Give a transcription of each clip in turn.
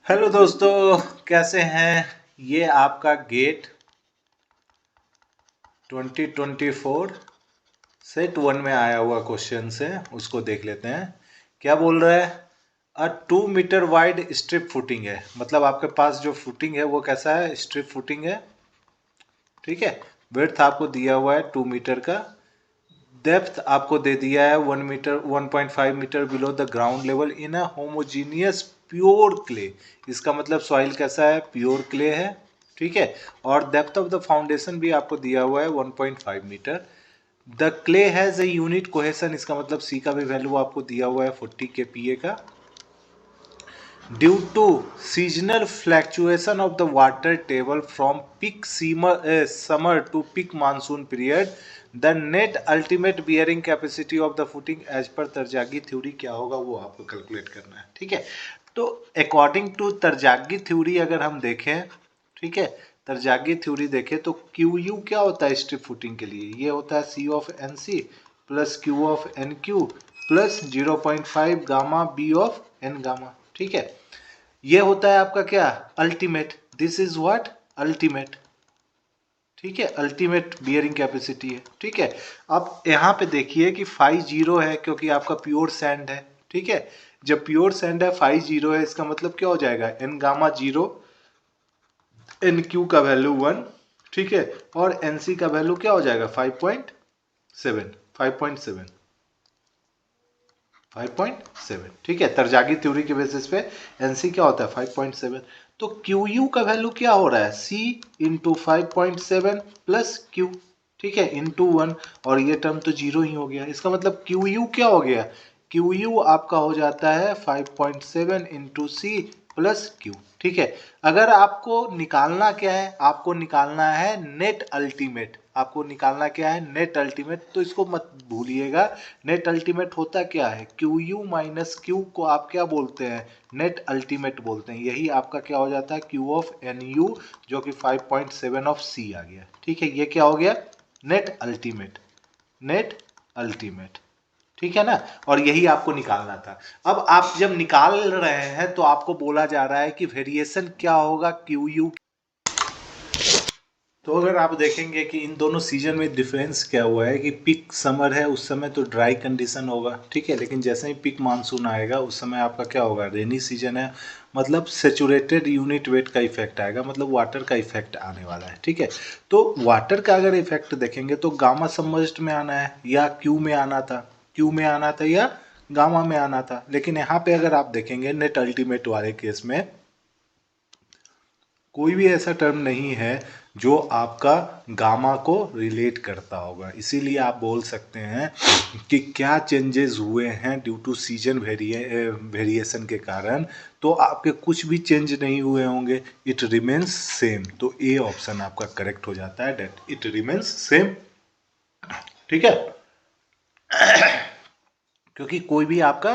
Hello दोस्तों, कैसे हैं। ये आपका गेट 2024 सेट 1 में आया हुआ क्वेश्चन है, उसको देख लेते हैं। क्या बोल रहा है? अ 2 मीटर वाइड स्ट्रिप फुटिंग है, मतलब आपके पास जो फुटिंग है वो कैसा है, स्ट्रिप फुटिंग है। ठीक है। विड्थ आपको दिया हुआ है 2 मीटर का। डेप्थ आपको दे दिया है 1 metre 1.5 metre below the ground level in a homogeneous pure clay. इसका मतलब सॉइल कैसा है, प्योर क्ले है। ठीक है। और डेप्थ ऑफ द फाउंडेशन भी आपको दिया हुआ है 1.5 metre. The clay has a unit cohesion, इसका मतलब सी का भी वैल्यू आपको दिया हुआ है 40 kPa का। Due to seasonal fluctuation of the water table from peak summer to peak monsoon period, the net ultimate bearing capacity of the footing as पर तरजागी थ्योरी क्या होगा वो आपको कैलकुलेट करना है। ठीक है। तो अकॉर्डिंग टू तरजागी थ्योरी अगर हम देखें, ठीक है, तरजागी थ्योरी देखें तो क्यू यू क्या होता है स्ट्रिप फुटिंग के लिए, ये होता है c of N c plus q of N q plus 0.5 gamma B of N gamma. ठीक है। ये होता है आपका क्या, ultimate. This is what, ultimate. ठीक है, अल्टीमेट बियरिंग कैपेसिटी है। ठीक है। अब यहाँ पे देखिए कि 5 0 है क्योंकि आपका प्योर सैंड है। ठीक है। जब प्योर सैंड है 5 0 है, इसका मतलब क्या हो जाएगा, एन गामा 0, एन क्यू का वैल्यू 1। ठीक है। और एन सी का वैल्यू क्या हो जाएगा 5.7, 5.7, 5.7। ठीक है। तरजागी थ्योरी के बेसिस पे एनसी क्या होता है 5.7। तो क्यू यू का वैल्यू क्या हो रहा है, सी इंटू 5.7 प्लस क्यू। ठीक है, इंटू 1। और ये टर्म तो जीरो ही हो गया, इसका मतलब क्यू यू क्या हो गया, क्यू यू आपका हो जाता है 5.7 इंटू सी प्लस क्यू। ठीक है। अगर आपको निकालना क्या है, आपको निकालना है नेट अल्टीमेट। आपको निकालना क्या है, नेट अल्टीमेट। तो इसको मत भूलिएगा, नेट अल्टीमेट होता क्या है, क्यू यू माइनस क्यू को आप क्या बोलते हैं, नेट अल्टीमेट बोलते हैं। यही आपका क्या हो जाता है, क्यू ऑफ एन यू, जो कि 5.7 ऑफ सी आ गया। ठीक है, ये क्या हो गया, नेट अल्टीमेट, नेट अल्टीमेट। ठीक है ना। और यही आपको निकालना था। अब आप जब निकाल रहे हैं तो आपको बोला जा रहा है कि वेरिएशन क्या होगा क्यू यू। तो अगर आप देखेंगे कि इन दोनों सीजन में डिफरेंस क्या हुआ है कि पीक समर है उस समय तो ड्राई कंडीशन होगा। ठीक है। लेकिन जैसे ही पीक मानसून आएगा उस समय आपका क्या होगा, रेनी सीजन है, मतलब सेचुरेटेड यूनिट वेट का इफेक्ट आएगा, मतलब वाटर का इफेक्ट आने वाला है। ठीक है। तो वाटर का अगर इफेक्ट देखेंगे तो गामा सबमर्ज्ड में आना है या क्यू में आना था, क्यू में आना था या गामा में आना था। लेकिन यहाँ पे अगर आप देखेंगे नेट अल्टीमेट वाले केस में कोई भी ऐसा टर्म नहीं है जो आपका गामा को रिलेट करता होगा। इसीलिए आप बोल सकते हैं कि क्या चेंजेस हुए हैं ड्यू टू सीजन वेरिएशन के कारण। तो आपके कुछ भी चेंज नहीं हुए होंगे, इट रिमेन्स सेम। तो ए ऑप्शन आपका करेक्ट हो जाता है, डेट इट रिमेन्स सेम। ठीक है। क्योंकि कोई भी आपका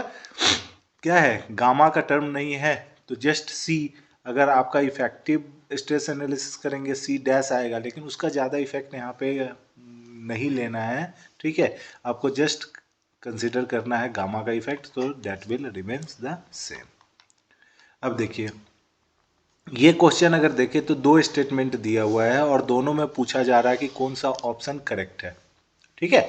क्या है, गामा का टर्म नहीं है। तो जस्ट सी, अगर आपका इफेक्टिव स्ट्रेस एनालिसिस करेंगे सी डैश आएगा, लेकिन उसका ज़्यादा इफेक्ट यहाँ पे नहीं लेना है। ठीक है। आपको जस्ट कंसिडर करना है गामा का इफेक्ट, तो that will remains the same. अब देखिए, ये क्वेश्चन अगर देखें तो दो स्टेटमेंट दिया हुआ है और दोनों में पूछा जा रहा है कि कौन सा ऑप्शन करेक्ट है। ठीक है।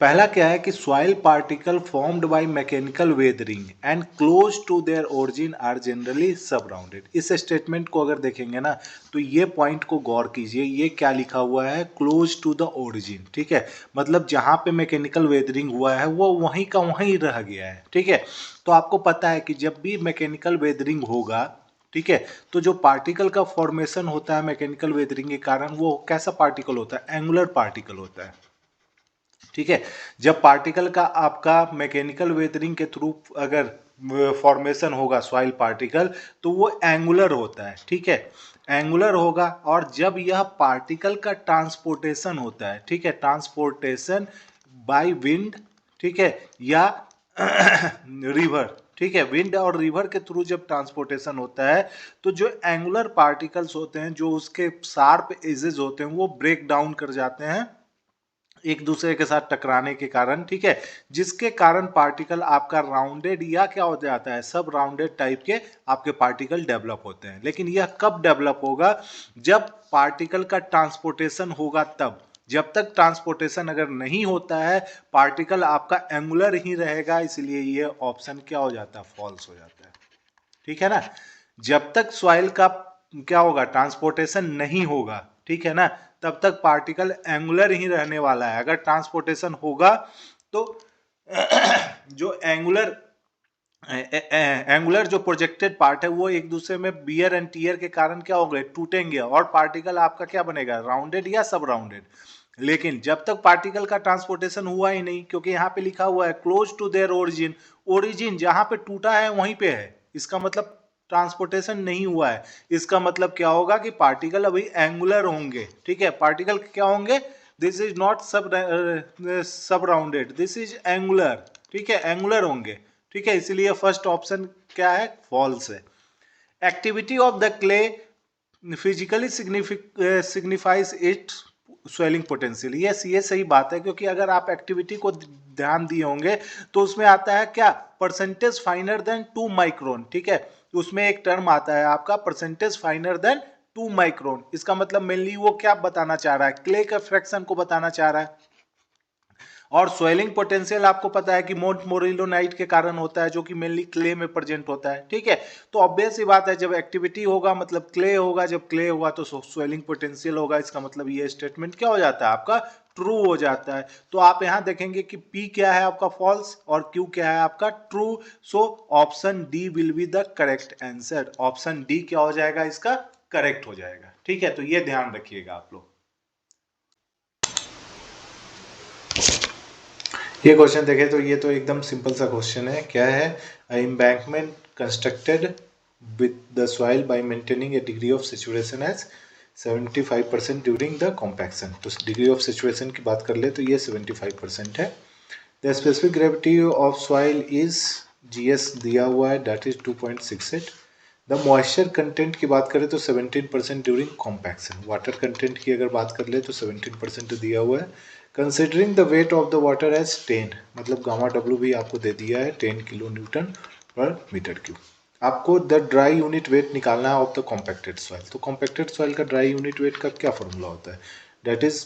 पहला क्या है कि soil particle formed by mechanical weathering and close to their origin are generally subrounded. इस स्टेटमेंट को अगर देखेंगे ना तो ये पॉइंट को गौर कीजिए, ये क्या लिखा हुआ है, क्लोज टू द ओरिजिन। ठीक है। मतलब जहां पे मैकेनिकल वेदरिंग हुआ है वो वहीं का वहीं रह गया है। ठीक है। तो आपको पता है कि जब भी मैकेनिकल वेदरिंग होगा, ठीक है, तो जो पार्टिकल का फॉर्मेशन होता है मैकेनिकल वेदरिंग के कारण, वो कैसा पार्टिकल होता है, एंगुलर पार्टिकल होता है। ठीक है। जब पार्टिकल का आपका मैकेनिकल वेदरिंग के थ्रू अगर फॉर्मेशन होगा सॉइल पार्टिकल, तो वो एंगुलर होता है। ठीक है, एंगुलर होगा। और जब यह पार्टिकल का ट्रांसपोर्टेशन होता है, ठीक है, ट्रांसपोर्टेशन बाय विंड, ठीक है, या रिवर, ठीक है, विंड और रिवर के थ्रू जब ट्रांसपोर्टेशन होता है तो जो एंगुलर पार्टिकल्स होते हैं, जो उसके शार्प एजेस होते हैं, वो ब्रेक डाउन कर जाते हैं एक दूसरे के साथ टकराने के कारण, ठीक है, जिसके कारण पार्टिकल आपका राउंडेड या क्या हो जाता है, सब राउंडेड टाइप के आपके पार्टिकल डेवलप होते हैं। लेकिन यह कब डेवलप होगा, जब पार्टिकल का ट्रांसपोर्टेशन होगा तब। जब तक ट्रांसपोर्टेशन अगर नहीं होता है, पार्टिकल आपका एंगुलर ही रहेगा, इसलिए ये ऑप्शन क्या हो जाता है, फॉल्स हो जाता है। ठीक है ना। जब तक सॉइल का क्या होगा, ट्रांसपोर्टेशन नहीं होगा, ठीक है ना, तब तक पार्टिकल एंगुलर ही रहने वाला है। अगर ट्रांसपोर्टेशन होगा तो जो एंगुलर जो प्रोजेक्टेड पार्ट है वो एक दूसरे में बियर एंड टीयर के कारण क्या होंगे, टूटेंगे, और पार्टिकल आपका क्या बनेगा, राउंडेड या सब राउंडेड। लेकिन जब तक पार्टिकल का ट्रांसपोर्टेशन हुआ ही नहीं, क्योंकि यहाँ पे लिखा हुआ है close to their origin, origin जहां पे टूटा है वहीं पे है, इसका मतलब ट्रांसपोर्टेशन नहीं हुआ है। इसका मतलब क्या होगा कि पार्टिकल अभी एंगुलर होंगे, ठीक है, पार्टिकल क्या होंगे, दिस इज नॉट सब राउंडेड, दिस इज एंगुलर, ठीक है, एंगुलर होंगे, ठीक है, इसलिए फर्स्ट ऑप्शन क्या है, फॉल्स है। Activity of the clay physically signifies it swelling potential, ये सही बात है, क्योंकि अगर आप एक्टिविटी को ध्यान दिए होंगे तो उसमें आता है क्या, परसेंटेज फाइनर देन 2 माइक्रोन, ठीक है, उसमें एक टर्म आता है आपका परसेंटेज फाइनर देन 2 माइक्रोन। इसका मतलब मेनली वो क्या बताना चाह रहा है, क्ले का फ्रैक्शन को बताना चाह रहा है। और स्वेलिंग पोटेंशियल आपको पता है कि मोरिलोनाइट के कारण होता है, जो कि मेनली क्ले में प्रेजेंट होता है, ठीक है। तो ऑब्वियस ही बात है, जब एक्टिविटी होगा मतलब क्ले होगा, जब क्ले होगा तो स्वेलिंग पोटेंशियल होगा, इसका मतलब ये स्टेटमेंट क्या हो जाता है आपका, ट्रू हो जाता है। तो आप यहां देखेंगे कि P क्या है आपका फॉल्स और Q क्या है आपका true. So option D will be the correct answer, option D क्या हो जाएगा, इसका करेक्ट हो जाएगा, ठीक है। तो ये ध्यान रखिएगा आप लोग। ये क्वेश्चन देखें तो ये तो एकदम सिंपल सा क्वेश्चन है। क्या है, embankment constructed with the soil by maintaining a degree of saturation as 75% during the compaction. तो डिग्री ऑफ सैचुरेशन की बात कर ले तो ये 75% है। The specific gravity of soil is GS दिया हुआ है, that is 2.68। The moisture content की बात करें तो 17% ड्यूरिंग कॉम्पैक्शन। वाटर कंटेंट की अगर बात कर ले तो 17% दिया हुआ है। Considering the weight of the water as 10, मतलब गामा डब्ल्यू भी आपको दे दिया है 10 kilo newton per metre cube. आपको द ड्राई यूनिट वेट निकालना है ऑफ द कॉम्पैक्टेड सॉइल। तो कॉम्पैक्टेड सॉइल का ड्राई यूनिट वेट का क्या फॉर्मूला होता है, that is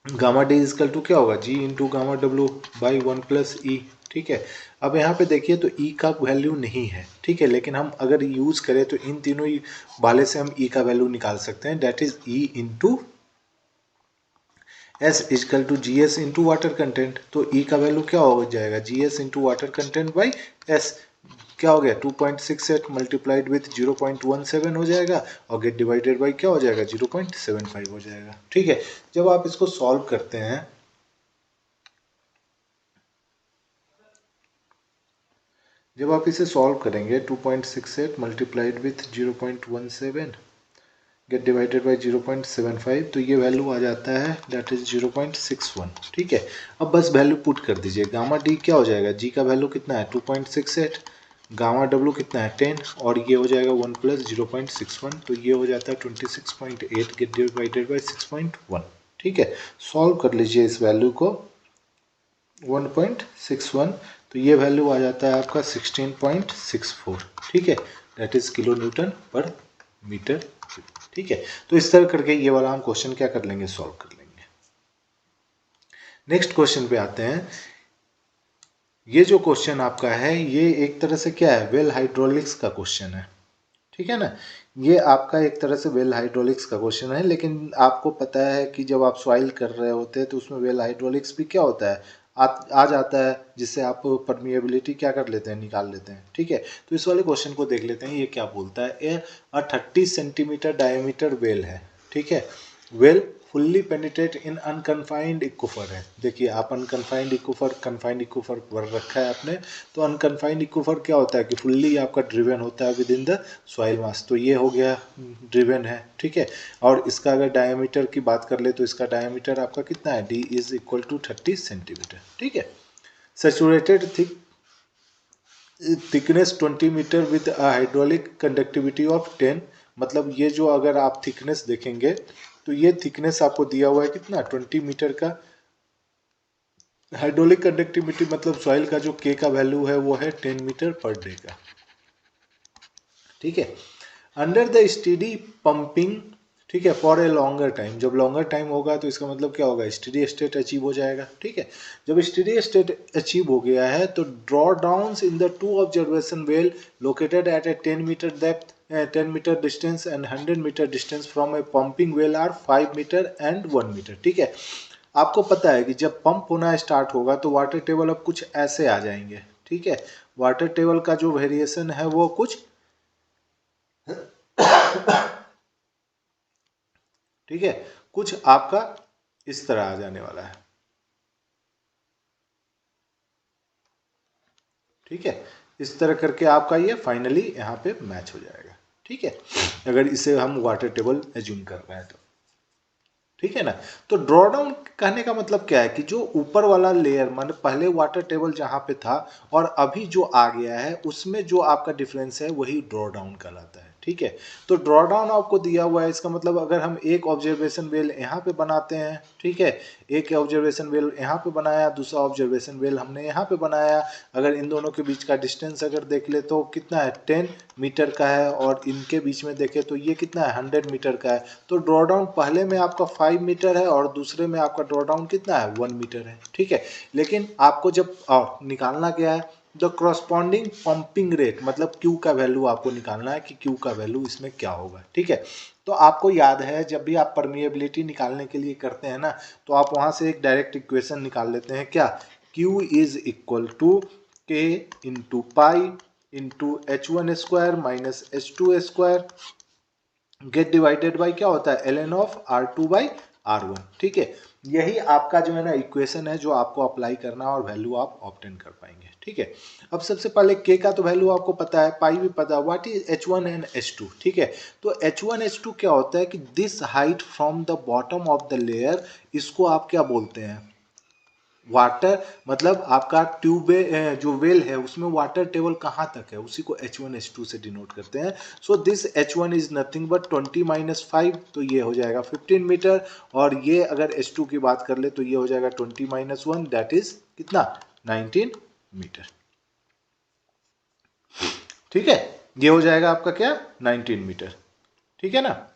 gamma d equal to क्या होगा, G इंटू गामा डब्ल्यू बाई 1 प्लस ई, ठीक है। अब यहाँ पे देखिए तो E का वैल्यू नहीं है, ठीक है, लेकिन हम अगर यूज करें तो इन तीनों वाले से हम E का वैल्यू निकाल सकते हैं, that is E into S equal to G S into water content. तो E का वैल्यू क्या हो जाएगा, GS into water content by S, क्या हो गया 2.68 मल्टीप्लाइड विथ 0.17 हो जाएगा, और गेट डिवाइडेड बाई क्या हो जाएगा 0.75 हो जाएगा, ठीक है। जब आप इसको सॉल्व करते हैं, जब आप इसे सॉल्व करेंगे 2.68 multiplied with 0.17 gate divided by 0.75, तो ये वैल्यू आ जाता है दैट इज 0.61, ठीक है। अब बस वैल्यू पुट कर दीजिए, गामा डी क्या हो जाएगा, जी का वैल्यू कितना है 2.68, गामा डब्ल्यू कितना है 10, और ये हो जाएगा 1 प्लस 0.61, तो ये हो जाता है 26.8 गेट डिवाइडेड बाई 6.1, ठीक है। सॉल्व कर लीजिए इस वैल्यू को 1.61, तो ये वैल्यू आ जाता है आपका 16.64, ठीक है, that is kilo newton per metre, ठीक है। तो इस तरह करके ये वाला हम क्वेश्चन क्या कर लेंगे, सॉल्व कर लेंगे। नेक्स्ट क्वेश्चन पे आते हैं। ये जो क्वेश्चन आपका है ये एक तरह से क्या है, वेल हाइड्रोलिक्स का क्वेश्चन है, ठीक है ना। ये आपका एक तरह से वेल हाइड्रोलिक्स का क्वेश्चन है, लेकिन आपको पता है कि जब आप सॉइल कर रहे होते हैं तो उसमें वेल हाइड्रोलिक्स भी क्या होता है, आ जाता है, जिससे आप परमिएबिलिटी क्या कर लेते हैं, निकाल लेते हैं, ठीक है। तो इस वाले क्वेश्चन को देख लेते हैं, ये क्या बोलता है। ए 30 सेंटीमीटर डायमीटर वेल है, ठीक है, वेल फुल्ली पेनिट्रेट इन अनकन्फाइंड इक्वफर है। देखिए आप अनकन्फाइंड इक्वफर, कन्फाइंड इक्वफर भर रखा है आपने, तो अनकन्फाइंड इक्वफर क्या होता है कि फुल्ली आपका ड्रिवन होता है विद इन द सॉइल मास, तो ये हो गया ड्रिवन है, ठीक है। और इसका अगर डायमीटर की बात कर ले तो इसका डायमीटर आपका कितना है, D is equal to 30 centimetre, ठीक है। Saturated thickness 20 metre with hydraulic conductivity of 10, मतलब ये जो अगर आप थिकनेस देखेंगे तो ये थिकनेस आपको दिया हुआ है कितना 20 मीटर का, हाइड्रोलिक कंडक्टिविटी मतलब सॉइल का जो के का वैल्यू है वो है 10 मीटर पर डे का, ठीक है। अंडर द स्टेडी पंपिंग, ठीक है, फॉर ए लॉन्गर टाइम, जब लॉन्गर टाइम होगा तो इसका मतलब क्या होगा, स्टेडी स्टेट अचीव हो जाएगा, ठीक है। जब स्टेडी स्टेट अचीव हो गया है तो draw downs in the two observation well located at a 10 metre depth 10 metre distance and 100 metre distance from a pumping well are 5 metre and 1 metre, ठीक है। आपको पता है कि जब पंप होना स्टार्ट होगा तो वाटर टेबल अब कुछ ऐसे आ जाएंगे, ठीक है। वाटर टेबल का जो वेरिएशन है वो कुछ ठीक है, कुछ आपका इस तरह आ जाने वाला है, ठीक है। इस तरह करके आपका ये फाइनली यहाँ पे मैच हो जाएगा, ठीक है, अगर इसे हम वाटर टेबल एज्यूम कर रहे हैं तो, ठीक है ना। तो ड्रॉ डाउन कहने का मतलब क्या है कि जो ऊपर वाला लेयर माने पहले वाटर टेबल जहाँ पे था और अभी जो आ गया है उसमें जो आपका डिफरेंस है वही ड्रॉ डाउन कहलाता है, ठीक है। तो ड्रॉ डाउन आपको दिया हुआ है, इसका मतलब अगर हम एक ऑब्जर्वेशन वेल यहाँ पे बनाते हैं, ठीक है, एक ऑब्जर्वेशन वेल यहाँ पे बनाया, दूसरा ऑब्जर्वेशन वेल हमने यहाँ पे बनाया, अगर इन दोनों के बीच का डिस्टेंस अगर देख ले तो कितना है 10 मीटर का है और इनके बीच में देखें तो ये कितना है 100 मीटर का है। तो ड्रॉ डाउन पहले में आपका 5 मीटर है और दूसरे में आपका ड्रॉ डाउन कितना है 1 मीटर है, ठीक है। लेकिन आपको जब निकालना क्या है, द करस्पॉन्डिंग पंपिंग रेट मतलब क्यू का वैल्यू आपको निकालना है कि क्यू का वैल्यू इसमें क्या होगा, ठीक है। तो आपको याद है जब भी आप परमिएबिलिटी निकालने के लिए करते हैं ना तो आप वहां से एक डायरेक्ट इक्वेशन निकाल लेते हैं, क्या, Q is equal to K into pi into H1 square minus H2 square get divided by क्या होता है ln of R2 by R1, ठीक है। यही आपका जो है ना इक्वेशन है जो आपको अप्लाई करना और वैल्यू आप ऑब्टेन कर पाएंगे, ठीक है। अब सबसे पहले के का तो वैल्यू आपको पता है, पाई भी पता है, what is H1 and H2, ठीक है। तो H1 H2 क्या होता है कि this height from the bottom of the layer, इसको आप क्या बोलते हैं, वाटर, मतलब आपका ट्यूब जो वेल है उसमें वाटर टेबल कहाँ तक है उसी को H1 H2 से डिनोट करते हैं। So this H1 is nothing but 20 minus 5 तो ये हो जाएगा 15 मीटर, और ये अगर H2 की बात कर ले तो ये हो जाएगा 20 माइनस 1 दैट इज कितना 19 मीटर, ठीक है। ये हो जाएगा आपका क्या 19 मीटर, ठीक है ना,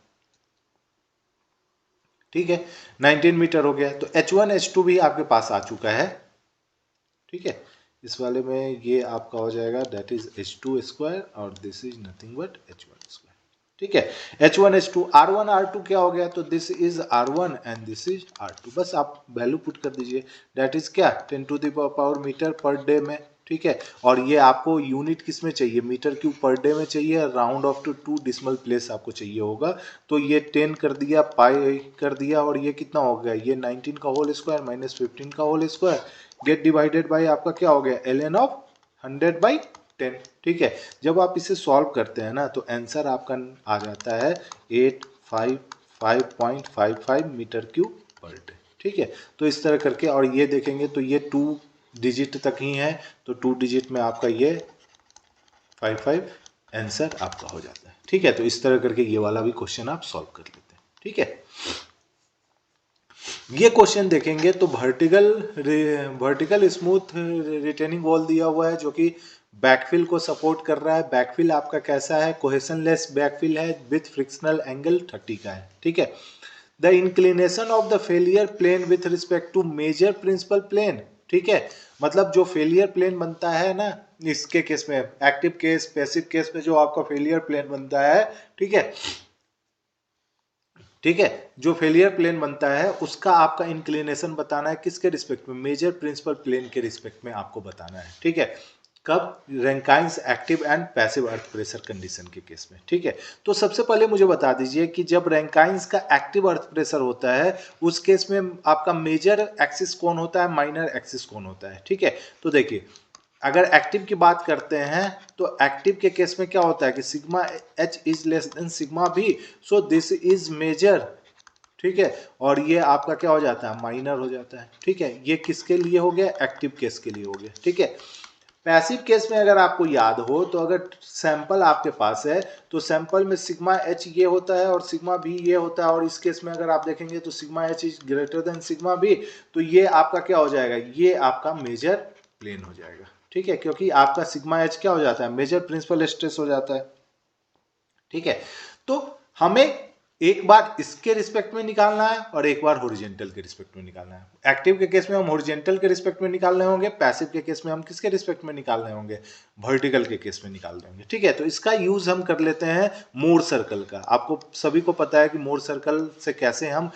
ठीक है। 19 मीटर हो गया तो H1 H2 भी आपके पास आ चुका है, ठीक है। इस वाले में ये आपका हो जाएगा दैट इज H2 स्क्वायर और this is nothing but H1 square, ठीक है। H1 H2 R1 R2 क्या हो गया, तो this is R1 and this is R2, बस आप वैल्यू पुट कर दीजिए दैट इज क्या 10 to the power metre per day में, ठीक है। और ये आपको यूनिट किस में चाहिए, मीटर क्यूब पर डे में चाहिए, round off to 2 decimal place आपको चाहिए होगा। तो ये 10 कर दिया, पाई कर दिया, और ये कितना हो गया, ये 19 का होल स्क्वायर माइनस 15 का whole square get divided by आपका क्या हो गया ln ऑफ 100 बाई 10, ठीक है। जब आप इसे सॉल्व करते हैं ना तो आंसर आपका आ जाता है 855.55 मीटर क्यूब पर डे, ठीक है। तो इस तरह करके, और ये देखेंगे तो ये 2 डिजिट तक ही है, तो 2 डिजिट में आपका ये 55 आंसर आपका हो जाता है, ठीक है। तो इस तरह करके ये वाला भी क्वेश्चन आप सॉल्व कर लेते हैं, ठीक है। ये क्वेश्चन देखेंगे तो वर्टिकल स्मूथ रिटेनिंग वॉल दिया हुआ है जो कि बैकफिल को सपोर्ट कर रहा है। बैकफिल आपका कैसा है, कोहेशनलेस बैकफिल है विथ फ्रिक्शनल एंगल 30 का है, ठीक है। The inclination of the failure plane with respect to major principal plane, ठीक है। मतलब जो फेलियर प्लेन बनता है ना इसके केस में, एक्टिव केस पैसिव केस में जो आपका फेलियर प्लेन बनता है, ठीक है, ठीक है, जो फेलियर प्लेन बनता है उसका आपका इंक्लिनेशन बताना है किसके रिस्पेक्ट में, मेजर प्रिंसिपल प्लेन के रिस्पेक्ट में आपको बताना है, ठीक है। कब, Rankine's active and passive earth pressure condition के केस में, ठीक है। तो सबसे पहले मुझे बता दीजिए कि जब रैंकाइंस का एक्टिव अर्थ प्रेशर होता है उस केस में आपका मेजर एक्सिस कौन होता है, माइनर एक्सिस कौन होता है, ठीक है। तो देखिए अगर एक्टिव की बात करते हैं तो एक्टिव के केस में क्या होता है कि sigma H is less than sigma B, so this is major, ठीक है, और ये आपका क्या हो जाता है माइनर हो जाता है, ठीक है। ये किसके लिए हो गया, एक्टिव केस के लिए हो गया, ठीक है। पैसिव केस में अगर आपको याद हो तो अगर सैंपल आपके पास है तो सैंपल में सिग्मा एच ये होता है और सिग्मा बी ये होता है, और इस केस में अगर आप देखेंगे तो sigma H is greater than sigma B, तो ये आपका क्या हो जाएगा, ये आपका मेजर प्लेन हो जाएगा। ठीक है, क्योंकि आपका सिग्मा एच क्या हो जाता है, मेजर प्रिंसिपल स्ट्रेस हो जाता है। ठीक है, तो हमें एक बार इसके रिस्पेक्ट में निकालना है और एक बार हॉरिजॉन्टल के रिस्पेक्ट में निकालना है। एक्टिव के केस में हम हॉरिजॉन्टल के रिस्पेक्ट में निकाल रहे होंगे, पैसिव के केस में हम किसके रिस्पेक्ट में निकाल रहे होंगे, वर्टिकल के केस में निकाल रहे होंगे। ठीक है, तो इसका यूज हम कर लेते हैं मोर सर्कल का। आपको सभी को पता है कि मोर सर्कल से कैसे हम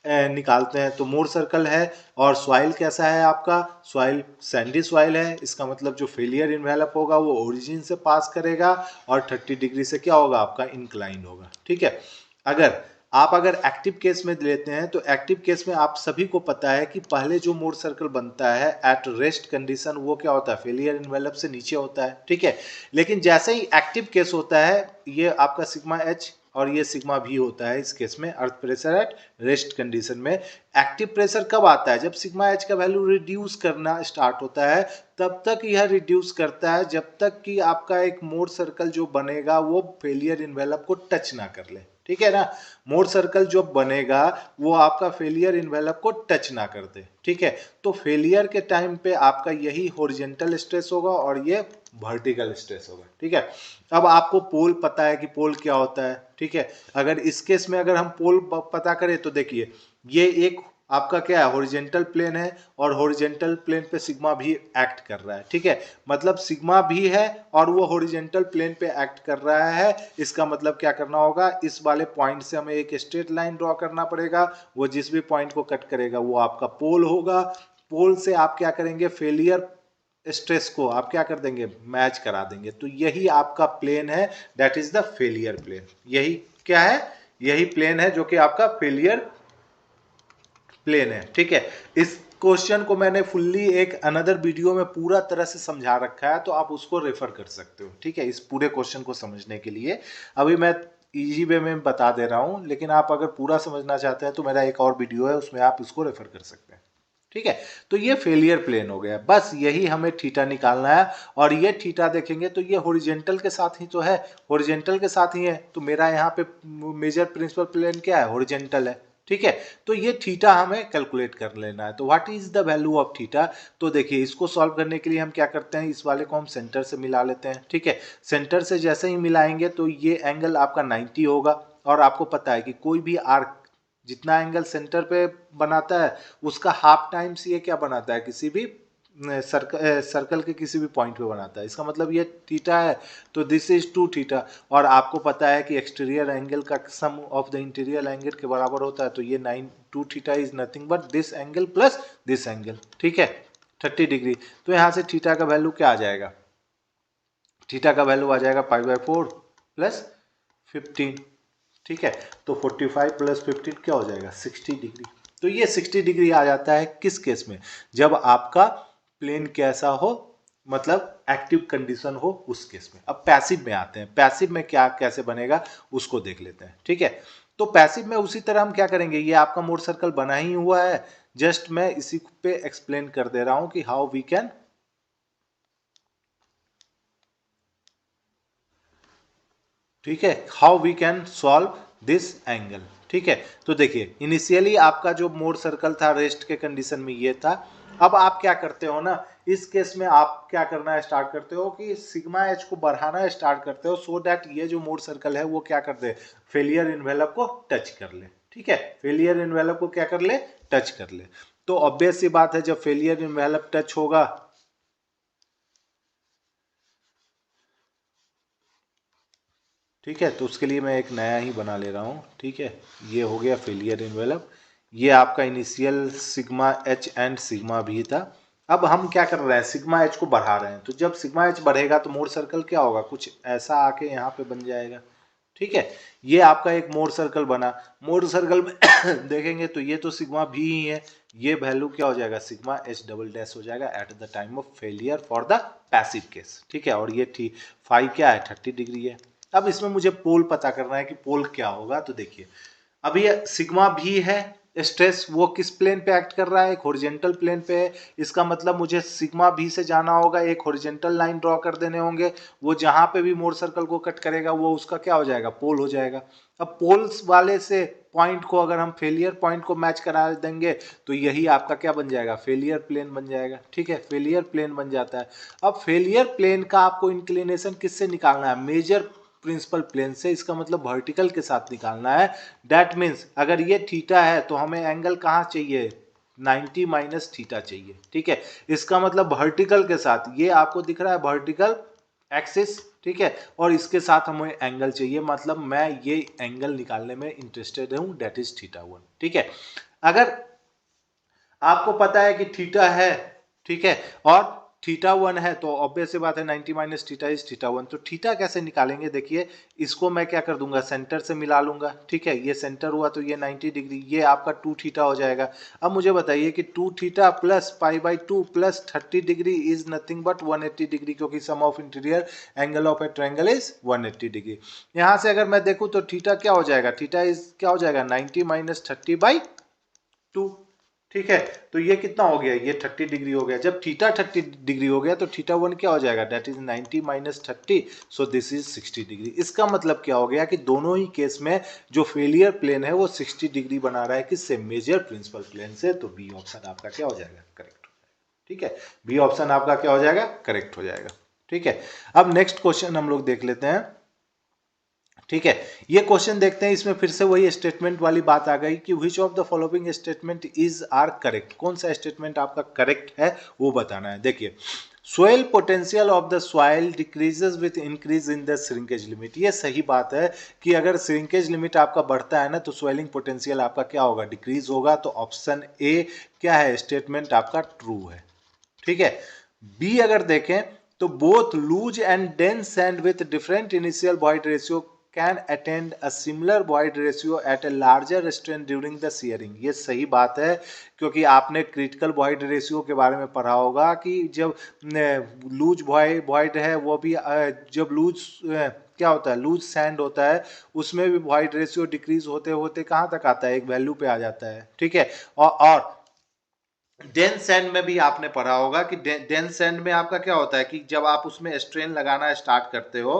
निकालते हैं। तो मोर सर्कल है और सॉइल कैसा है आपका, सॉइल सैंडी सॉइल है, इसका मतलब जो फेलियर इन्वेलप होगा वो ओरिजिन से पास करेगा और 30 डिग्री से क्या होगा आपका, इंक्लाइन होगा। ठीक है, अगर एक्टिव केस में लेते हैं तो एक्टिव केस में आप सभी को पता है कि पहले जो मोर सर्कल बनता है एट रेस्ट कंडीशन वो क्या होता है, फेलियर इन्वेलप से नीचे होता है। ठीक है, लेकिन जैसे ही एक्टिव केस होता है ये आपका सिग्मा एच और ये सिग्मा भी होता है इस केस में, earth pressure at rest condition में। एक्टिव प्रेशर कब आता है, जब सिग्मा एच का वैल्यू रिड्यूस करना स्टार्ट होता है, तब तक यह रिड्यूस करता है जब तक कि आपका एक मोर सर्कल जो बनेगा वो फेलियर इन्वेलप को टच ना कर ले। ठीक है ना, मोर सर्कल जो बनेगा वो आपका फेलियर इन्वेलप को टच ना कर दे। ठीक है, तो फेलियर के टाइम पे आपका यही हॉरिजॉन्टल स्ट्रेस होगा और ये वर्टिकल स्ट्रेस होगा। ठीक है, अब आपको पोल पता है कि पोल क्या होता है। ठीक है, अगर इस केस में अगर हम पोल पता करें तो देखिए ये एक आपका क्या है, हॉरिजॉन्टल प्लेन है और हॉरिजॉन्टल प्लेन पे सिग्मा भी एक्ट कर रहा है। ठीक है, मतलब सिग्मा भी है और वो हॉरिजॉन्टल प्लेन पे एक्ट कर रहा है। इसका मतलब क्या करना होगा, इस वाले पॉइंट से हमें एक स्ट्रेट लाइन ड्रॉ करना पड़ेगा, वो जिस भी पॉइंट को कट करेगा वो आपका पोल होगा। पोल से आप क्या करेंगे, फेलियर स्ट्रेस को आप क्या कर देंगे, मैच करा देंगे। तो यही आपका प्लेन है, that is the failure plane. यही क्या है, यही प्लेन है जो कि आपका फेलियर प्लेन है। ठीक है, इस क्वेश्चन को मैंने फुल्ली एक अनदर वीडियो में पूरा तरह से समझा रखा है, तो आप उसको रेफर कर सकते हो। ठीक है, इस पूरे क्वेश्चन को समझने के लिए अभी मैं इजी वे में बता दे रहा हूं, लेकिन आप अगर पूरा समझना चाहते हैं तो मेरा एक और वीडियो है, उसमें आप इसको रेफर कर सकते हैं। ठीक है, तो ये फेलियर प्लेन हो गया, बस यही हमें थीटा निकालना है। और ये थीटा देखेंगे तो ये हॉरिजॉन्टल के साथ ही तो है, हॉरिजॉन्टल के साथ ही है, तो मेरा यहाँ पे मेजर प्रिंसिपल प्लेन क्या है, हॉरिजॉन्टल है। ठीक है, तो ये थीटा हमें कैलकुलेट कर लेना है। तो what is the value of theta, तो देखिए इसको सॉल्व करने के लिए हम क्या करते हैं, इस वाले को हम सेंटर से मिला लेते हैं। ठीक है, सेंटर से जैसे ही मिलाएंगे तो ये एंगल आपका 90 होगा, और आपको पता है कि कोई भी आर्क जितना एंगल सेंटर पे बनाता है उसका हाफ टाइम्स ये क्या बनाता है, किसी भी सर्कल के किसी भी पॉइंट पे बनाता है। इसका मतलब ये थीटा है, तो दिस इज 2 थीटा। और आपको पता है कि एक्सटीरियर एंगल का सम ऑफ द इंटीरियर एंगल के बराबर होता है, तो ये 2 theta is nothing but this angle plus this angle. ठीक है, 30 डिग्री। तो यहाँ से थीटा का वैल्यू क्या आ जाएगा, थीटा का वैल्यू आ जाएगा π/4 प्लस 15। ठीक है, तो 45 प्लस 15 क्या हो जाएगा, 60 डिग्री। तो ये 60 डिग्री आ जाता है किस केस में, जब आपका प्लेन कैसा हो, मतलब एक्टिव कंडीशन हो उस केस में। अब पैसिव में आते हैं, पैसिव में क्या कैसे बनेगा उसको देख लेते हैं। ठीक है, तो पैसिव में उसी तरह हम क्या करेंगे, ये आपका मोर सर्कल बना ही हुआ है, जस्ट मैं इसी पे एक्सप्लेन कर दे रहा हूं कि हाउ वी कैन, ठीक है, how we can solve this angle. ठीक है, तो देखिए इनिशियली आपका जो मोर सर्कल था रेस्ट के कंडीशन में ये था। अब आप क्या करते हो ना, इस केस में आप क्या करना स्टार्ट करते हो कि सिग्मा एच को बढ़ाना स्टार्ट करते हो, सो दैट ये जो मोर सर्कल है वो क्या कर दे, फेलियर इन्वेलप को टच कर ले। ठीक है, फेलियर इन्वेलप को क्या कर ले, टच कर ले। तो ऑब्वियस सी बात है, जब फेलियर इन्वेलप टच होगा, ठीक है, तो उसके लिए मैं एक नया ही बना ले रहा हूँ। ठीक है, ये हो गया फेलियर इन्वेलप, ये आपका initial sigma H and sigma भी था। अब हम क्या कर रहे हैं, सिग्मा एच को बढ़ा रहे हैं, तो जब सिग्मा एच बढ़ेगा तो मोर सर्कल क्या होगा, कुछ ऐसा आके यहाँ पे बन जाएगा। ठीक है, ये आपका एक मोर सर्कल बना। मोर सर्कल में देखेंगे तो ये तो सिग्मा भी ही है, ये वैल्यू क्या हो जाएगा, सिग्मा एच डबल डैश हो जाएगा at the time of failure for the passive case. ठीक है, और ये फाइव क्या है, 30 डिग्री है। अब इसमें मुझे पोल पता करना है कि पोल क्या होगा, तो देखिए अब ये सिग्मा भी है, स्ट्रेस वो किस प्लेन पे एक्ट कर रहा है, एक हॉरिजॉन्टल प्लेन पे है। इसका मतलब मुझे सिग्मा भी से जाना होगा, एक हॉरिजॉन्टल लाइन ड्रॉ कर देने होंगे, वो जहां पे भी मोर सर्कल को कट करेगा वो उसका क्या हो जाएगा, पोल हो जाएगा। अब पोल्स वाले से पॉइंट को अगर हम फेलियर पॉइंट को मैच करा देंगे तो यही आपका क्या बन जाएगा, फेलियर प्लेन बन जाएगा। ठीक है, फेलियर प्लेन बन जाता है। अब फेलियर प्लेन का आपको इंक्लिनेशन किससे निकालना है, मेजर प्रिंसिपल प्लेन से। इसका मतलब वर्टिकल के साथ निकालना है। दैट मीन्स अगर ये थीटा है तो हमें एंगल कहाँ चाहिए, 90 माइनस थीटा चाहिए। ठीक है, इसका मतलब वर्टिकल के साथ, ये आपको दिख रहा है वर्टिकल एक्सिस, ठीक है, और इसके साथ हमें एंगल चाहिए, मतलब मैं ये एंगल निकालने में इंटरेस्टेड हूं, दैट इज थीटा 1। ठीक है, अगर आपको पता है कि थीटा है, ठीक है, और थीटा 1 है तो ऑब्वियस सी बात है 90 माइनस थीटा इज थीटा 1। तो थीटा कैसे निकालेंगे, देखिए इसको मैं क्या कर दूंगा, सेंटर से मिला लूंगा। ठीक है, ये सेंटर हुआ तो ये 90 डिग्री, ये आपका 2 थीटा हो जाएगा। अब मुझे बताइए कि 2 theta plus pi by 2 plus 30 degree is nothing but 180 degree, क्योंकि sum of interior angle of a triangle is 180 degree. यहां से अगर मैं देखूं तो थीटा क्या हो जाएगा, थीटा इज क्या हो जाएगा, 90 माइनस 30 बाई 2। ठीक है, तो ये कितना हो गया, ये 30 डिग्री हो गया। जब थीटा 30 डिग्री हो गया तो थीटा 1 क्या हो जाएगा, that is 90 minus 30, so this is 60 degree. इसका मतलब क्या हो गया कि दोनों ही केस में जो फेलियर प्लेन है वो 60 डिग्री बना रहा है, किससे, मेजर प्रिंसिपल प्लेन से। तो बी ऑप्शन आपका क्या हो जाएगा, करेक्ट हो जाएगा। ठीक है, बी ऑप्शन आपका क्या हो जाएगा, करेक्ट हो जाएगा। ठीक है, अब नेक्स्ट क्वेश्चन हम लोग देख लेते हैं। ठीक है, ये क्वेश्चन देखते हैं, इसमें फिर से वही स्टेटमेंट वाली बात आ गई कि which of the following statement is are correct, कौन सा स्टेटमेंट आपका करेक्ट है वो बताना है। देखिए, soil potential of the soil decreases with increase in the shrinkage limit, ये सही बात है कि अगर श्रिंकेज लिमिट आपका बढ़ता है ना तो सोइलिंग पोटेंशियल आपका क्या होगा, डिक्रीज होगा। तो ऑप्शन ए क्या है, स्टेटमेंट आपका ट्रू है। ठीक है, बी अगर देखें तो both loose and dense sand with different initial void ratio can attend a similar void ratio at a larger strength during the shearing, ये सही बात है, क्योंकि आपने क्रिटिकल वॉइड रेशियो के बारे में पढ़ा होगा कि जब लूज वॉइड है वो भी जब लूज क्या होता है, लूज सैंड होता है उसमें भी वॉइड रेशियो डिक्रीज होते होते कहाँ तक आता है, एक वैल्यू पे आ जाता है। ठीक है, और डेंस सैंड में भी आपने पढ़ा होगा कि डेंस सैंड में आपका क्या होता है कि जब आप उसमें स्ट्रेन लगाना स्टार्ट करते हो,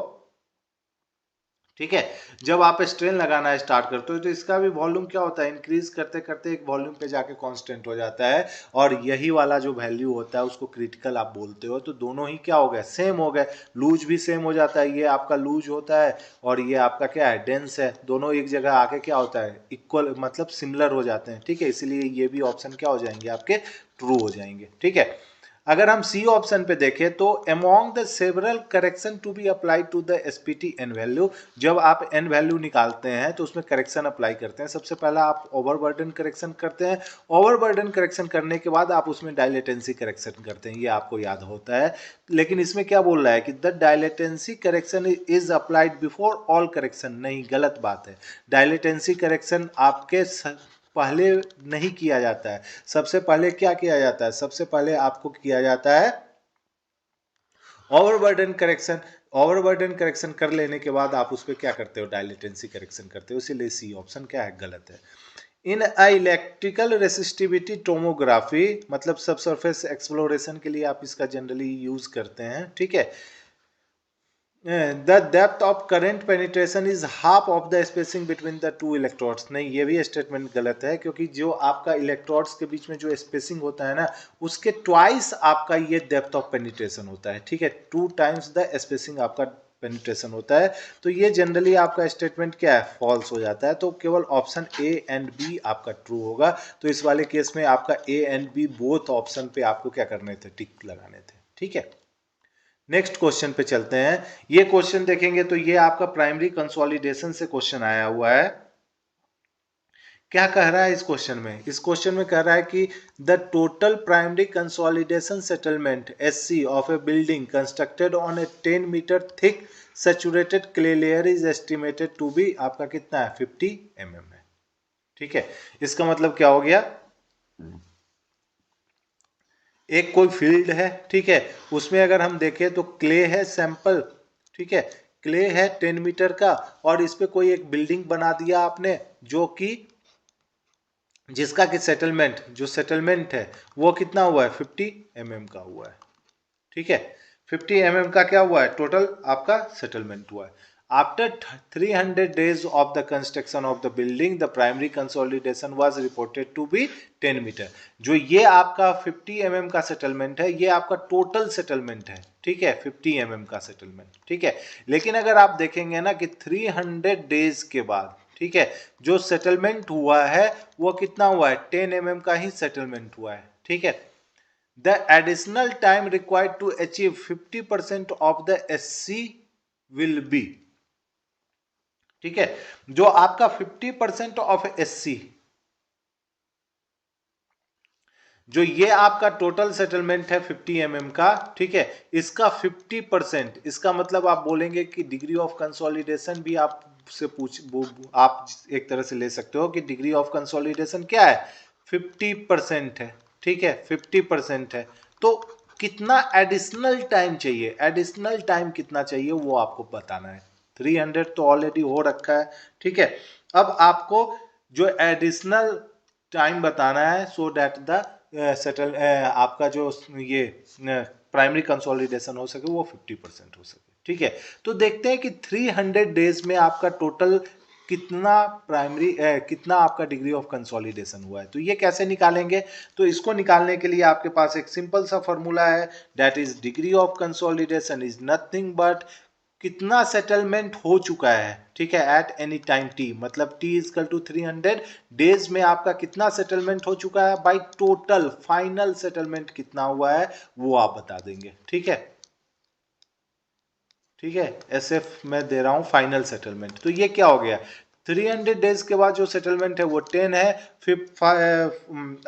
ठीक है, जब आप स्ट्रेन लगाना स्टार्ट करते हो तो इसका भी वॉल्यूम क्या होता है, इंक्रीज करते करते एक वॉल्यूम पे जाके कांस्टेंट हो जाता है, और यही वाला जो वैल्यू होता है उसको क्रिटिकल आप बोलते हो। तो दोनों ही क्या हो गए, सेम हो गए, लूज भी सेम हो जाता है, ये आपका लूज होता है और ये आपका क्या है, डेंस है, दोनों एक जगह आके क्या होता है, इक्वल मतलब सिमिलर हो जाते हैं। ठीक है, इसलिए ये भी ऑप्शन क्या हो जाएंगे आपके, ट्रू हो जाएंगे। ठीक है, अगर हम सी ऑप्शन पे देखें तो among the several correction to be apply to the SPT N value, जब आप एन वैल्यू निकालते हैं तो उसमें करेक्शन अप्लाई करते हैं। सबसे पहला आप ओवरबर्डन करेक्शन करते हैं, ओवरबर्डन करेक्शन करने के बाद आप उसमें डायलेटेंसी करेक्शन करते हैं, ये आपको याद होता है। लेकिन इसमें क्या बोल रहा है कि the dilatancy correction is applied before all correction, नहीं, गलत बात है। डायलेटेंसी करेक्शन आपके पहले नहीं किया जाता है, सबसे पहले क्या किया जाता है, सबसे पहले आपको किया जाता है ओवरबर्डन करेक्शन। ओवरबर्डन करेक्शन कर लेने के बाद आप उस पर क्या करते हो, डायलेटेंसी करेक्शन करते हो, इसीलिए सी ऑप्शन क्या है, गलत है। इन इलेक्ट्रिकल रेसिस्टिविटी टोमोग्राफी, मतलब सब सरफेस एक्सप्लोरेशन के लिए आप इसका जनरली यूज करते हैं। ठीक है, the depth of current penetration is half of the spacing between the two electrodes, नहीं, ये भी स्टेटमेंट गलत है, क्योंकि जो आपका इलेक्ट्रोड्स के बीच में जो स्पेसिंग होता है ना उसके ट्वाइस आपका ये डेप्थ ऑफ पेनिट्रेशन होता है। ठीक है, 2 टाइम्स द स्पेसिंग आपका पेनिट्रेशन होता है। तो ये जनरली आपका स्टेटमेंट क्या है, फॉल्स हो जाता है। तो केवल ऑप्शन ए एंड बी आपका ट्रू होगा। तो इस वाले केस में आपका A and B both option पे आपको क्या करने थे, टिक लगाने थे। ठीक है, नेक्स्ट क्वेश्चन पे चलते हैं। ये क्वेश्चन देखेंगे तो ये आपका प्राइमरी कंसोलिडेशन से क्वेश्चन आया हुआ है। क्या कह रहा है इस क्वेश्चन में, इस क्वेश्चन में कह रहा है कि the total primary consolidation settlement SC of a building constructed on a 10 metre thick saturated clay layer is estimated to be आपका कितना है, 50 mm है। ठीक है, इसका मतलब क्या हो गया, एक कोई फील्ड है, ठीक है, उसमें अगर हम देखें तो क्ले है सैंपल, ठीक है, क्ले है 10 मीटर का, और इस पे कोई एक बिल्डिंग बना दिया आपने जो कि जिसका कि सेटलमेंट, जो सेटलमेंट है वो कितना हुआ है, 50 mm का हुआ है। ठीक है, 50 mm का क्या हुआ है, टोटल आपका सेटलमेंट हुआ है। After 300 days of the construction of the building, the primary consolidation was reported to be 10 metre. जो ये आपका 50 mm का सेटलमेंट है, ये आपका टोटल सेटलमेंट है। ठीक है, 50 mm का सेटलमेंट। ठीक है, लेकिन अगर आप देखेंगे ना कि 300 days के बाद, ठीक है, जो सेटलमेंट हुआ है वो कितना हुआ है, 10 mm का ही सेटलमेंट हुआ है। ठीक है, the additional time required to achieve 50% of the SC will be, ठीक है, जो आपका 50% ऑफ SC, जो ये आपका टोटल सेटलमेंट है 50 mm का, ठीक है, इसका 50%, इसका मतलब आप बोलेंगे कि डिग्री ऑफ कंसोलिडेशन भी आप से आप एक तरह से ले सकते हो कि डिग्री ऑफ कंसोलिडेशन क्या है, 50% है। ठीक है, 50% है, तो कितना एडिशनल टाइम चाहिए, एडिशनल टाइम कितना चाहिए वो आपको बताना है। 300 तो ऑलरेडी हो रखा है। ठीक है, अब आपको जो एडिशनल टाइम बताना है सो दैट द सेटल आपका जो ये प्राइमरी कंसोलिडेशन हो सके वो 50% हो सके। ठीक है, तो देखते हैं कि 300 डेज में आपका टोटल कितना प्राइमरी कितना आपका डिग्री ऑफ कंसोलिडेशन हुआ है। तो ये कैसे निकालेंगे, तो इसको निकालने के लिए आपके पास एक सिंपल सा फॉर्मूला है, that is degree of consolidation is nothing but कितना सेटलमेंट हो चुका है। ठीक है, एट एनी टाइम टी, मतलब टी इजकल टू 300 डेज में आपका कितना सेटलमेंट हो चुका है बाई टोटल फाइनल सेटलमेंट कितना हुआ है वो आप बता देंगे। ठीक है, ठीक है, SF मैं दे रहा हूं फाइनल सेटलमेंट। तो ये क्या हो गया, 300 डेज के बाद जो सेटलमेंट है वो 10 है, फिर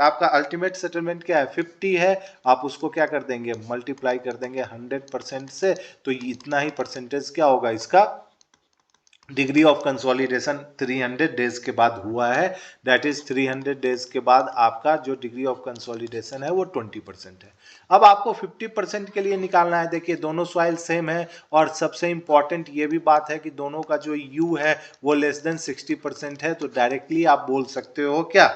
आपका अल्टीमेट सेटलमेंट क्या है, 50 है। आप उसको क्या कर देंगे, मल्टीप्लाई कर देंगे 100% से, तो इतना ही परसेंटेज क्या होगा इसका, डिग्री ऑफ कंसोलिडेशन 300 डेज के बाद हुआ है। दैट इज 300 डेज के बाद आपका जो डिग्री ऑफ कंसोलिडेशन है वो 20% है। अब आपको 50% के लिए निकालना है। देखिए दोनों सॉइल सेम है, और सबसे इंपॉर्टेंट ये भी बात है कि दोनों का जो U है वो लेस देन 60% है। तो डायरेक्टली आप बोल सकते हो क्या,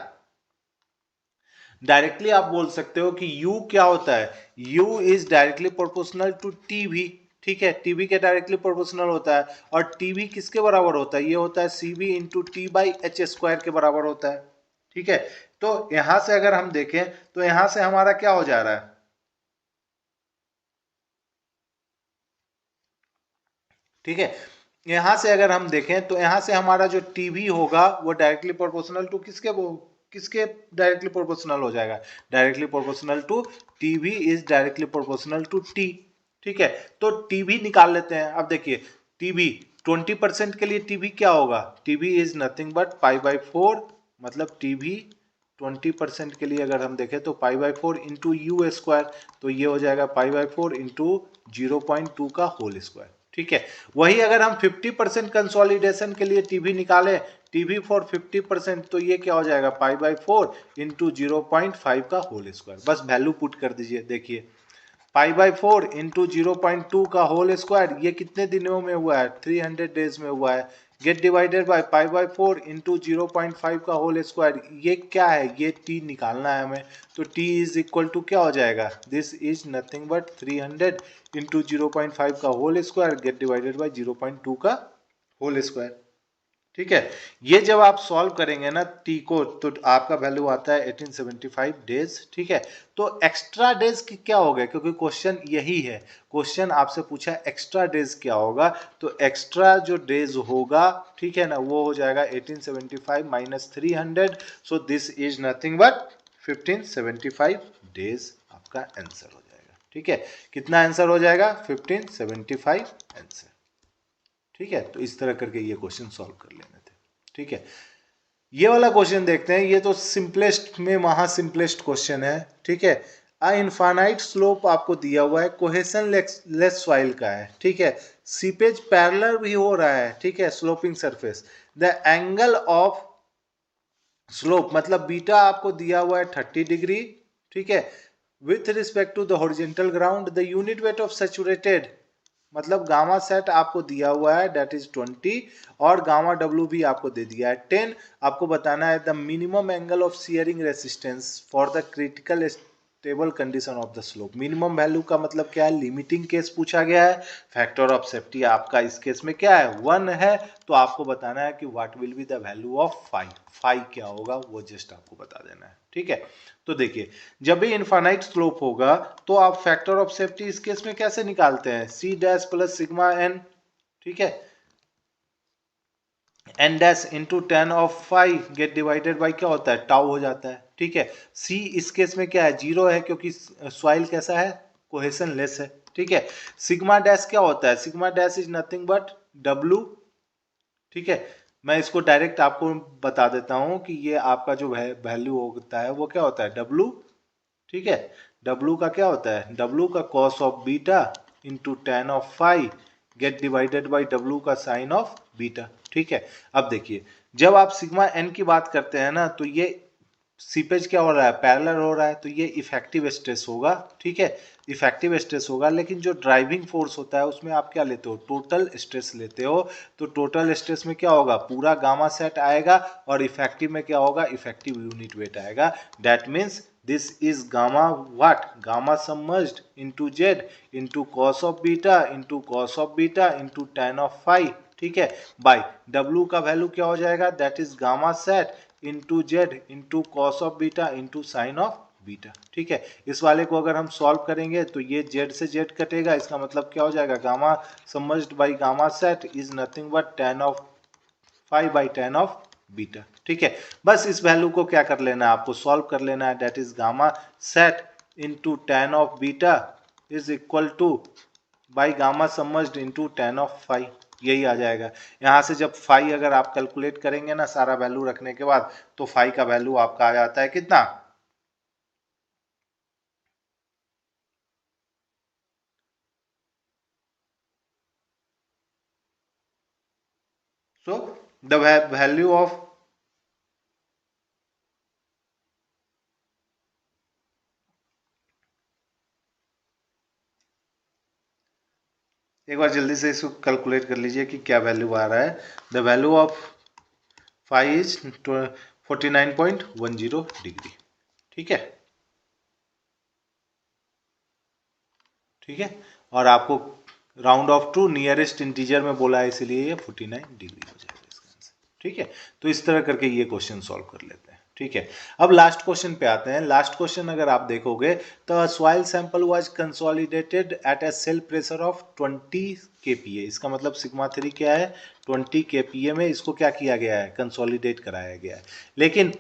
डायरेक्टली आप बोल सकते हो कि U क्या होता है, U is directly proportional to TV। ठीक है, टीबी के डायरेक्टली प्रोपोर्शनल होता है, और टीबी किसके बराबर होता है, ये होता है CV into T by H square के बराबर होता है। ठीक है, तो यहां से अगर हम देखें तो यहां से हमारा क्या हो जा रहा है, ठीक है, यहां से अगर हम देखें तो यहां से हमारा जो टीबी होगा वो डायरेक्टली प्रोपोर्शनल टू किसके, वो किसके डायरेक्टली प्रोपोर्शनल हो जाएगा, directly proportional to TB is directly proportional to T. ठीक है, तो टीबी निकाल लेते हैं। अब देखिए टीबी 20% के लिए टीबी क्या होगा, टीबी इज नथिंग बट π/4, मतलब टीबी 20% के लिए अगर हम देखें तो π/4 इंटू यू स्क्वायर, तो ये हो जाएगा π/4 इंटू 0.2 का होल स्क्वायर। ठीक है, वही अगर हम 50% कंसोलिडेशन के लिए टीबी निकालें, टीबी फॉर 50%, तो ये क्या हो जाएगा π/4 इंटू 0.5 का होल स्क्वायर। बस वैल्यू पुट कर दीजिए। देखिए π/4 इंटू 0.2 का होल स्क्वायर, ये कितने दिनों में हुआ है, 300 डेज में हुआ है। गेट डिवाइडेड बाय π/4 इंटू 0.5 का होल स्क्वायर, ये क्या है, ये t निकालना है हमें। तो t इज इक्वल टू क्या हो जाएगा, this is nothing but 300 into 0.5 का whole square get divided by 0.2 का होल स्क्वायर। ठीक है, ये जब आप सॉल्व करेंगे ना टी को, तो आपका वैल्यू आता है 1875 डेज। ठीक है, तो एक्स्ट्रा डेज की क्या हो गया, क्योंकि क्वेश्चन यही है, क्वेश्चन आपसे पूछा एक्स्ट्रा डेज क्या होगा, तो एक्स्ट्रा जो डेज होगा, ठीक है ना, वो हो जाएगा 1875 minus 300, so this is nothing but 1575 days आपका आंसर हो जाएगा। ठीक है, कितना आंसर हो जाएगा, 1575 आंसर। ठीक है, तो इस तरह करके ये क्वेश्चन सॉल्व कर लेने थे। ठीक है, ये वाला क्वेश्चन देखते हैं, ये तो सिंपलेस्ट में महा सिंपलेस्ट क्वेश्चन है। ठीक है, अ इनफाइनाइट स्लोप आपको दिया हुआ है, कोहेशन लेस सॉइल का है। ठीक है, सीपेज पैरेलल भी हो रहा है। ठीक है, sloping surface, the angle of slope मतलब बीटा आपको दिया हुआ है 30 डिग्री। ठीक है, with respect to the horizontal ground, the unit weight of saturated मतलब गामा सेट आपको दिया हुआ है दैट इज 20 और गामा डब्ल्यू भी आपको दे दिया है 10। आपको बताना है the minimum angle of shearing resistance for the critical stable condition of the slope. Minimum value का मतलब क्या है, लिमिटिंग केस पूछा गया है, फैक्टर ऑफ सेफ्टी आपका इस केस में क्या है 1 है, तो आपको बताना है कि what will be the value of phi, phi क्या होगा वो जस्ट आपको बता देना है। ठीक है, तो देखिए जब भी इनफाइनाइट स्लोप होगा तो आप फैक्टर ऑफ सेफ्टी इस केस में कैसे निकालते हैं, C dash plus sigma N, ठीक है, N dash into tan of phi get divided by क्या होता है टाउ हो जाता है। ठीक है, सी इस केस में क्या है 0 है क्योंकि सॉइल कैसा है कोहेशन लेस है। ठीक है, सिग्मा डैश क्या होता है, sigma dash is nothing but W. ठीक है, मैं इसको डायरेक्ट आपको बता देता हूं कि ये आपका जो वैल्यू होता है वो क्या होता है डब्लू। ठीक है, डब्लू का क्या होता है, डब्लू का cos of beta into tan of phi get divided by W का साइन ऑफ बीटा। ठीक है, अब देखिए जब आप सिग्मा एन की बात करते हैं ना तो ये सीपेज क्या हो रहा है पैरेलल हो रहा है, तो ये इफेक्टिव स्ट्रेस होगा। ठीक है, इफेक्टिव स्ट्रेस होगा, लेकिन जो ड्राइविंग फोर्स होता है उसमें आप क्या लेते हो टोटल स्ट्रेस लेते हो, तो टोटल स्ट्रेस में क्या होगा पूरा गामा सेट आएगा और इफेक्टिव में क्या होगा इफेक्टिव यूनिट वेट आएगा। That means this is gamma what gamma submerged into z into cos of beta into tan of phi। ठीक है, बाय w का वैल्यू क्या हो जाएगा that is gamma sat into Z into cos of beta into sine of beta. ठीक है, इस वाले को अगर हम सॉल्व करेंगे तो ये z से z कटेगा, इसका मतलब क्या हो जाएगा gamma submerged by gamma sat is nothing but tan of phi by tan of beta. ठीक है, बस इस वैल्यू को क्या कर लेना है आपको सॉल्व कर लेना है, that is gamma sat into tan of beta is equal to by gamma submerged into tan of phi, यही आ जाएगा। यहाँ से जब फाइव अगर आप कैलकुलेट करेंगे ना सारा वैल्यू रखने के बाद तो फाइव का वैल्यू आपका आ जाता है कितना, सो द वैल्यू ऑफ, एक बार जल्दी से इसको कैलकुलेट कर लीजिए कि क्या वैल्यू आ रहा है, the value of phi is 49.10 degree. ठीक है, ठीक है, और आपको round off to nearest integer में बोला है इसीलिए ये 49 डिग्री हो जाएगा इसका आंसर। ठीक है, तो इस तरह करके ये क्वेश्चन सॉल्व कर लेते हैं। ठीक है, अब लास्ट क्वेश्चन पे आते हैं। लास्ट क्वेश्चन अगर आप देखोगे तो soil sample was consolidated at a cell pressure of 20 kPa। इसका मतलब सिग्मा 3 क्या है 20 kPa में इसको क्या किया गया है कंसोलिडेट कराया गया है, लेकिन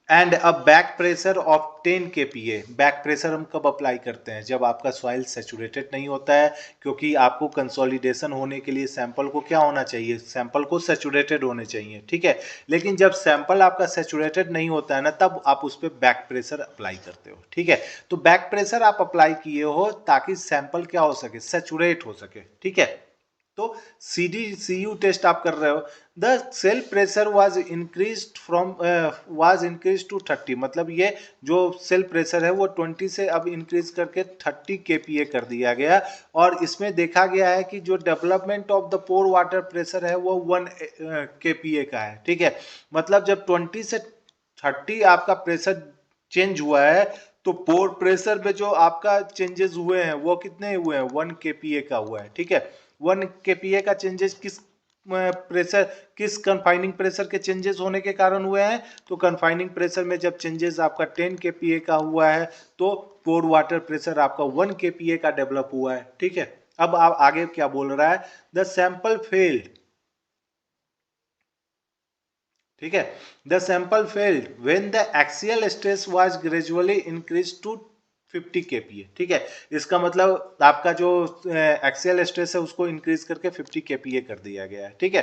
and a back pressure of 10 kPa। Back pressure हम कब अप्लाई करते हैं जब आपका सॉइल सेचुरेटेड नहीं होता है, क्योंकि आपको कंसोलिडेशन होने के लिए सैंपल को क्या होना चाहिए, सैंपल को सेचुरेटेड होने चाहिए। ठीक है, लेकिन जब सैंपल आपका सेचुरेटेड नहीं होता है ना तब आप उस पर बैक प्रेशर अप्लाई करते हो। ठीक है, तो बैक प्रेशर आप अप्लाई किए हो ताकि सैंपल क्या हो सके सेचुरेट हो सके। ठीक है, तो CU टेस्ट आप कर रहे हो, the cell pressure was increase to 30, मतलब ये जो सेल प्रेशर है वो 20 से अब इंक्रीज करके 30 kPa कर दिया गया, और इसमें देखा गया है कि जो development of the pore water pressure है वो 1 kPa का है। ठीक है, मतलब जब 20 से 30 आपका प्रेशर चेंज हुआ है तो पोर प्रेशर में जो आपका चेंजेस हुए हैं वो कितने हुए हैं 1 kPa का हुआ है। ठीक है, 1 kPa का चेंजेस किस प्रेशर किस कन्फाइनिंग प्रेशर के चेंजेस होने के कारण हुए हैं, तो कन्फाइनिंग प्रेशर में जब चेंजेस आपका 10 kPa का हुआ है तो पोर वाटर प्रेशर आपका 1 kPa का डेवलप हुआ है। ठीक है, अब आप आगे क्या बोल रहा है, द सैंपल फेल्ड। ठीक है, the sample failed when the axial stress was gradually increase to 50 kPa। ठीक है, इसका मतलब आपका जो एक्सियल स्ट्रेस है उसको इंक्रीज करके 50 kPa कर दिया गया है। ठीक है,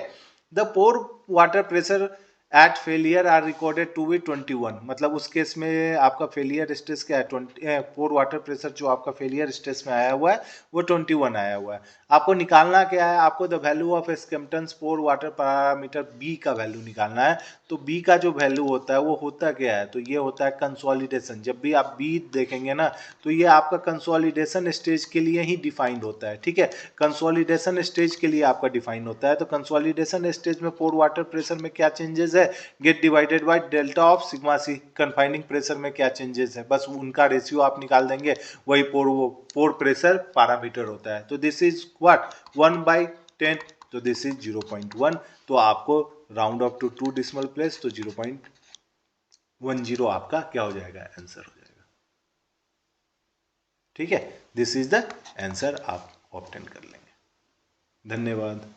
the pore water pressure at failure are recorded to be 21, मतलब उस केस में आपका फेलियर स्ट्रेस क्या है, 20 पोर वाटर प्रेशर जो आपका फेलियर स्ट्रेस में आया हुआ है वो 21 आया हुआ है। आपको निकालना क्या है, आपको the value of Skempton's pore water parameter B का वैल्यू निकालना है। तो बी का जो वैल्यू होता है वो होता क्या है, तो ये होता है कंसोलिडेशन। जब भी आप बी देखेंगे ना तो ये आपका कंसोलिडेशन स्टेज के लिए ही डिफाइंड होता है, ठीक है। कंसोलिडेशन स्टेज के लिए आपका डिफाइन होता है। तो कंसोलिडेशन स्टेज में पोर वाटर प्रेशर में क्या चेंजेस है, get divided by delta of sigma C. Confining pressure में क्या चेंजेस है, बस उनका रेशियो आप निकाल देंगे, वही पोर प्रेशर पैरामीटर होता है। तो दिस इज व्हाट 1/10, तो दिस इज 0.1। तो आपको round off to 2 decimal place, तो 0.10 आपका क्या हो जाएगा, आंसर हो जाएगा, ठीक है। दिस इज द आंसर, आप ऑप्टेन कर लेंगे। धन्यवाद।